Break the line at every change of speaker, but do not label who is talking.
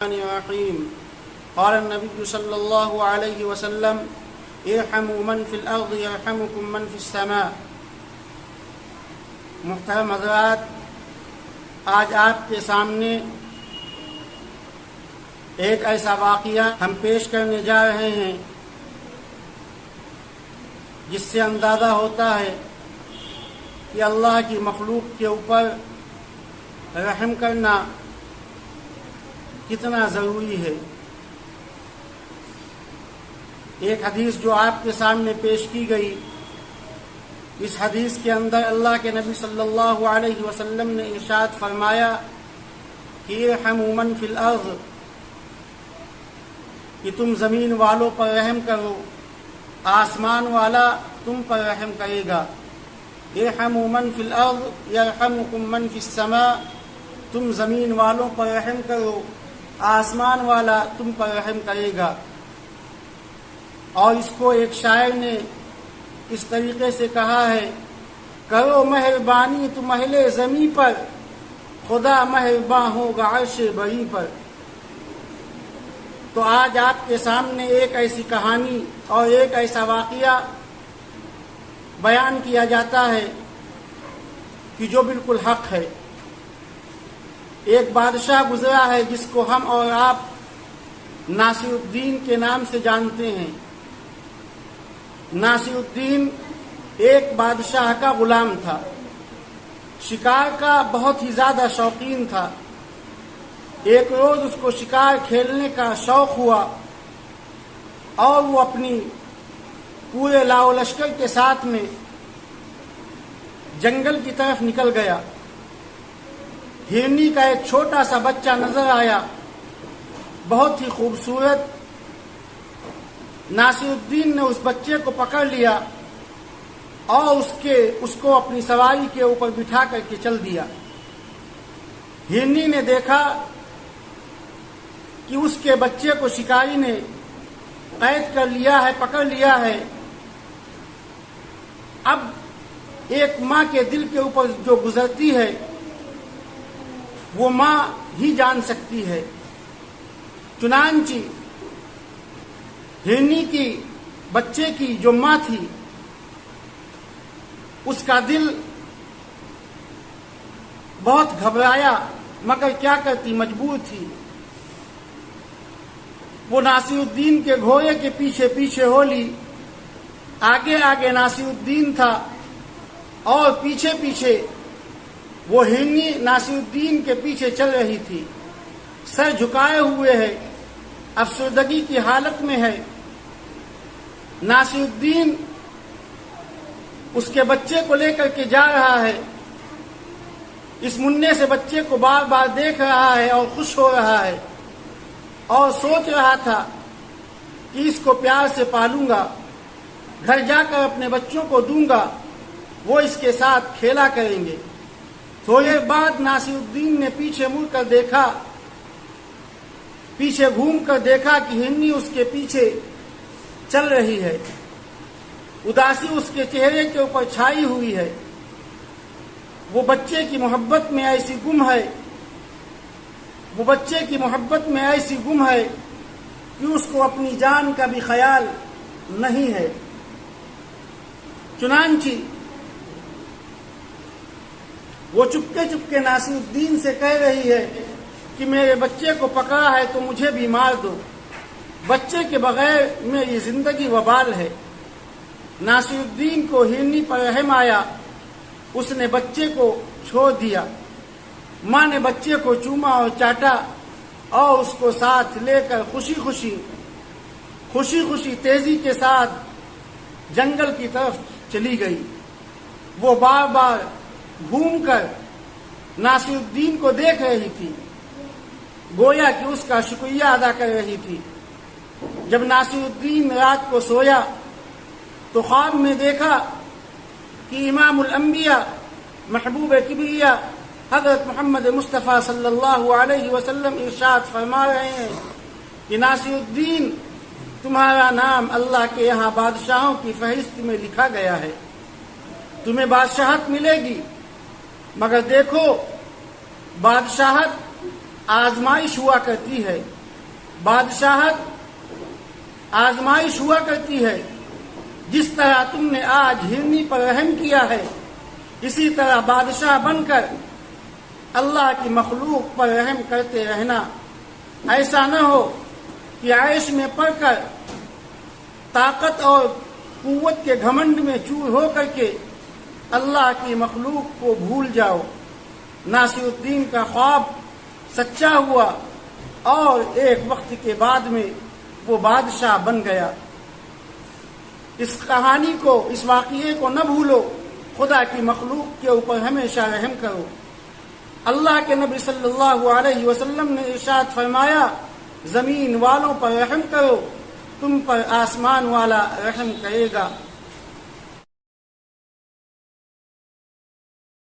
الرحيم قال النبي صلى الله عليه وسلم ارحموا من في الارض يرحمكم من في السماء۔ محترم حضرات، آج آپ کے سامنے ایک ایسا واقعہ ہم پیش کرنے جا رہے ہیں جس سے اندازہ ہوتا ہے کہ اللہ کی مخلوق کے اوپر رحم کرنا کتنا ضروری ہے۔ ایک حدیث جو آپ کے سامنے پیش کی گئی، اس حدیث کے اندر اللہ کے نبی صلی اللہ علیہ وسلم نے ارشاد فرمایا کہ ارحموا من فی الارض، کہ تم زمین والوں پر رحم کرو، آسمان والا تم پر رحم کرے گا۔ ارحموا من فی الارض یرحمکم من فی السماء، تم زمین والوں پر رحم کرو، آسمان والا تم پر رحم کرے گا۔ اور اس کو ایک شاعر نے اس طریقے سے کہا ہے، کرو مہربانی تم اہل زمین پر، خدا مہرباں ہوگا عرش بری پر۔ تو آج آپ کے سامنے ایک ایسی کہانی اور ایک ایسا واقعہ بیان کیا جاتا ہے کہ جو بالکل حق ہے۔ ایک بادشاہ گزرا ہے جس کو ہم اور آپ ناصر الدین کے نام سے جانتے ہیں۔ ناصر الدین ایک بادشاہ کا غلام تھا، شکار کا بہت ہی زیادہ شوقین تھا۔ ایک روز اس کو شکار کھیلنے کا شوق ہوا اور وہ اپنی پورے لاؤ لشکر کے ساتھ میں جنگل کی طرف نکل گیا۔ ہرنی کا ایک چھوٹا سا بچہ نظر آیا، بہت ہی خوبصورت۔ ناصر الدین نے اس بچے کو پکڑ لیا اور اس کو اپنی سواری کے اوپر بٹھا کر کے چل دیا۔ ہرنی نے دیکھا کہ اس کے بچے کو شکاری نے قید کر لیا ہے، پکڑ لیا ہے۔ اب ایک ماں کے دل کے اوپر جو گزرتی ہے وہ ماں ہی جان سکتی ہے۔ چنانچہ ہرنی کی بچے کی جو ماں تھی، اس کا دل بہت گھبرایا، مگر کیا کرتی، مجبور تھی۔ وہ ناصر الدین کے گھوڑے کے پیچھے پیچھے ہو لی۔ آگے آگے ناصر الدین تھا اور پیچھے پیچھے وہ ہرنی ناصر الدین کے پیچھے چل رہی تھی، سر جھکائے ہوئے ہے، افسردگی کی حالت میں ہے۔ ناصر الدین اس کے بچے کو لے کر کے جا رہا ہے، اس منع سے بچے کو بار بار دیکھ رہا ہے اور خوش ہو رہا ہے، اور سوچ رہا تھا کہ اس کو پیار سے پالوں گا، گھر جا کر اپنے بچوں کو دوں گا، وہ اس کے ساتھ کھیلا کریں گے۔ تھوڑی دیر بعد ناصر الدین نے پیچھے مڑ کر دیکھا، پیچھے گھوم کر دیکھا کہ ہرنی اس کے پیچھے چل رہی ہے۔ اداسی اس کے چہرے کے اوپر چھائی ہوئی ہے۔ وہ بچے کی محبت میں ایسی گم ہے، وہ بچے کی محبت میں ایسی گم ہے کہ اس کو اپنی جان کا بھی خیال نہیں ہے۔ چنانچہ وہ چپکے چپکے ناصر الدین سے کہہ رہی ہے کہ میرے بچے کو پکڑا ہے تو مجھے بھی مار دو، بچے کے بغیر میری زندگی وبال ہے۔ ناصر الدین کو ہرنی پر رحم آیا، اس نے بچے کو چھوڑ دیا۔ ماں نے بچے کو چوما اور چاٹا اور اس کو ساتھ لے کر خوشی خوشی تیزی کے ساتھ جنگل کی طرف چلی گئی۔ وہ بار بار گھوم کر ناصر الدین کو دیکھ رہی تھی، گویا کہ اس کا شکریہ ادا کر رہی تھی۔ جب ناصر الدین رات کو سویا تو خواب میں دیکھا کہ امام الانبیاء محبوب کبریا حضرت محمد مصطفیٰ صلی اللہ علیہ وسلم ارشاد فرما رہے ہیں کہ ناصر الدین، تمہارا نام اللہ کے یہاں بادشاہوں کی فہرست میں لکھا گیا ہے، تمہیں بادشاہت ملے گی، مگر دیکھو بادشاہت آزمائش ہوا کرتی ہے، بادشاہت آزمائش ہوا کرتی ہے۔ جس طرح تم نے آج ہرنی پر رحم کیا ہے، اسی طرح بادشاہ بن کر اللہ کی مخلوق پر رحم کرتے رہنا۔ ایسا نہ ہو کہ عیش میں پڑ کر طاقت اور قوت کے گھمنڈ میں چور ہو کر کے اللہ کی مخلوق کو بھول جاؤ۔ ناصر الدین کا خواب سچا ہوا اور ایک وقت کے بعد میں وہ بادشاہ بن گیا۔ اس کہانی کو، اس واقعے کو نہ بھولو، خدا کی مخلوق کے اوپر ہمیشہ رحم کرو۔ اللہ کے نبی صلی اللہ علیہ وسلم نے ارشاد فرمایا، زمین والوں پر رحم کرو، تم پر آسمان والا رحم کرے گا۔